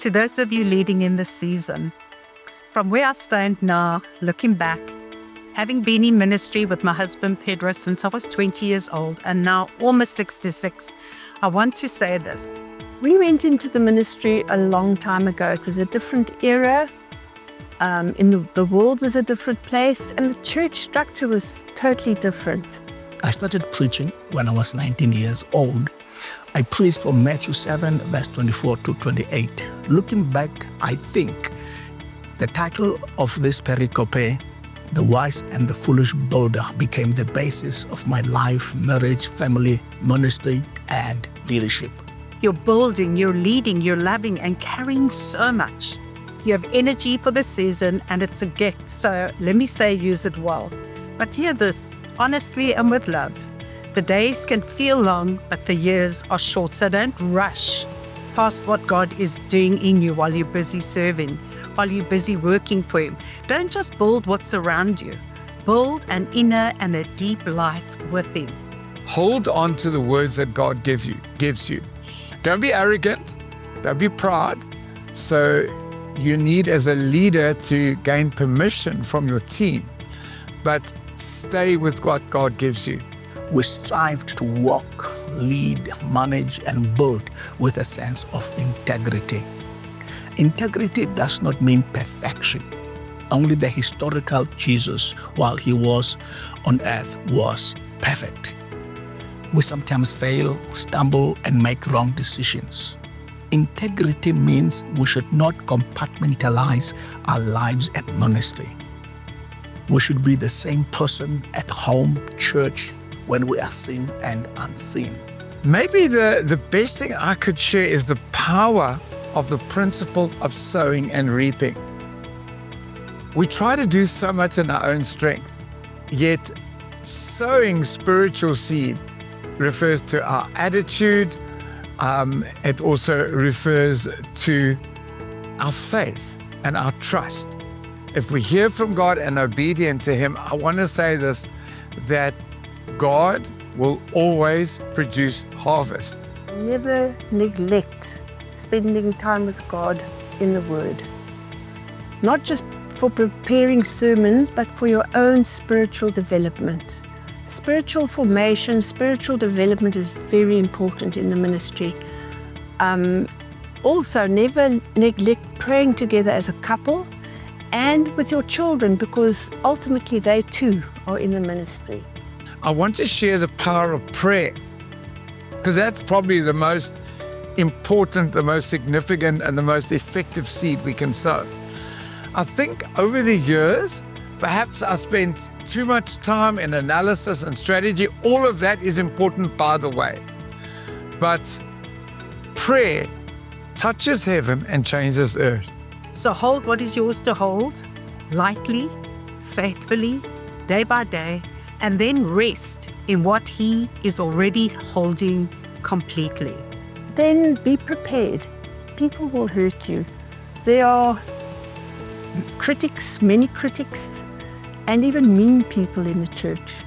to those of you leading in this season. From where I stand now, looking back, having been in ministry with my husband Pedro since I was 20 years old and now almost 66, I want to say this. We went into the ministry a long time ago. It was a different era. The world was a different place and the church structure was totally different. I started preaching when I was 19 years old. I preached from Matthew 7, verse 24 to 28. Looking back, I think the title of this pericope, The Wise and the Foolish Builder, became the basis of my life, marriage, family, ministry, and leadership. You're building, you're leading, you're loving and carrying so much. You have energy for the season and it's a gift, so let me say use it well. But hear this, honestly and with love. The days can feel long, but the years are short, so don't rush past what God is doing in you while you're busy serving, while you're busy working for Him. Don't just build what's around you. Build an inner and a deep life with Him. Hold on to the words that God gives you. Don't be arrogant. Don't be proud. So you need, as a leader, to gain permission from your team, but stay with what God gives you. We strive to walk, lead, manage, and build with a sense of integrity. Integrity does not mean perfection. Only the historical Jesus, while He was on earth, was perfect. We sometimes fail, stumble, and make wrong decisions. Integrity means we should not compartmentalize our lives and ministry. We should be the same person at home, church, when we are seen and unseen. Maybe the best thing I could share is the power of the principle of sowing and reaping. We try to do so much in our own strength, yet sowing spiritual seed refers to our attitude. It also refers to our faith and our trust. If we hear from God and are obedient to Him, I want to say this, that God will always produce harvest. Never neglect spending time with God in the Word. Not just for preparing sermons, but for your own spiritual development. Spiritual formation, spiritual development is very important in the ministry. Also, never neglect praying together as a couple and with your children, because ultimately they too are in the ministry. I want to share the power of prayer, because that's probably the most important, the most significant, and the most effective seed we can sow. I think over the years, perhaps I spent too much time in analysis and strategy. All of that is important, by the way. But prayer touches heaven and changes earth. So hold what is yours to hold, lightly, faithfully, day by day, and then rest in what He is already holding completely. Then be prepared. People will hurt you. There are critics, many critics, and even mean people in the church.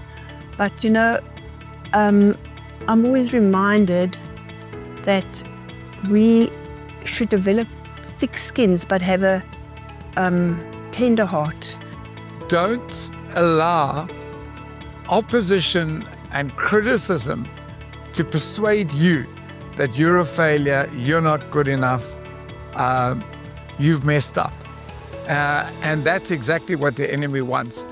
But I'm always reminded that we should develop thick skins but have a tender heart. Don't allow opposition and criticism to persuade you that you're a failure, you're not good enough, you've messed up. And that's exactly what the enemy wants.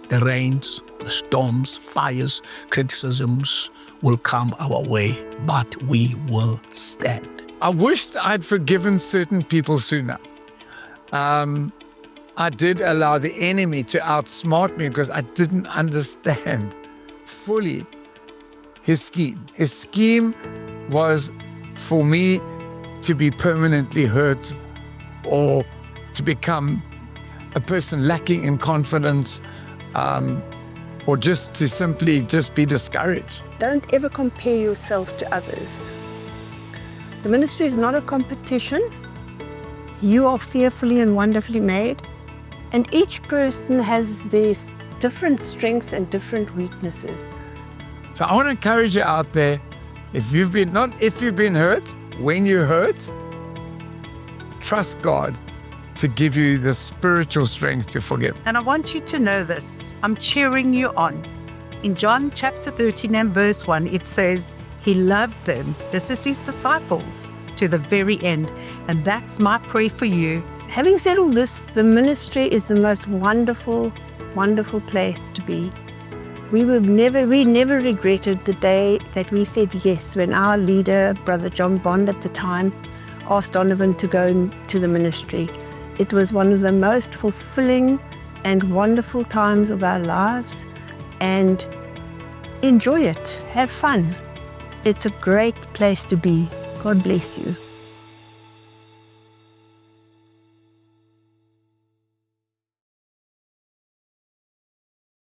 The rains, the storms, fires, criticisms will come our way, but we will stand. I wished I'd forgiven certain people sooner. I did allow the enemy to outsmart me because I didn't understand fully his scheme. His scheme was for me to be permanently hurt or to become a person lacking in confidence, or just to simply be discouraged. Don't ever compare yourself to others. The ministry is not a competition. You are fearfully and wonderfully made, and each person has their different strengths and different weaknesses. So I want to encourage you out there, if you've been hurt, when you're hurt, trust God to give you the spiritual strength to forgive. And I want you to know this. I'm cheering you on. In John chapter 13 and verse 1, it says, He loved them, this is His disciples, to the very end. And that's my prayer for you. Having said all this, the ministry is the most wonderful, wonderful place to be. We never regretted the day that we said yes when our leader, Brother John Bond at the time, asked Donovan to go into the ministry. It was one of the most fulfilling and wonderful times of our lives, and enjoy it, have fun. It's a great place to be. God bless you.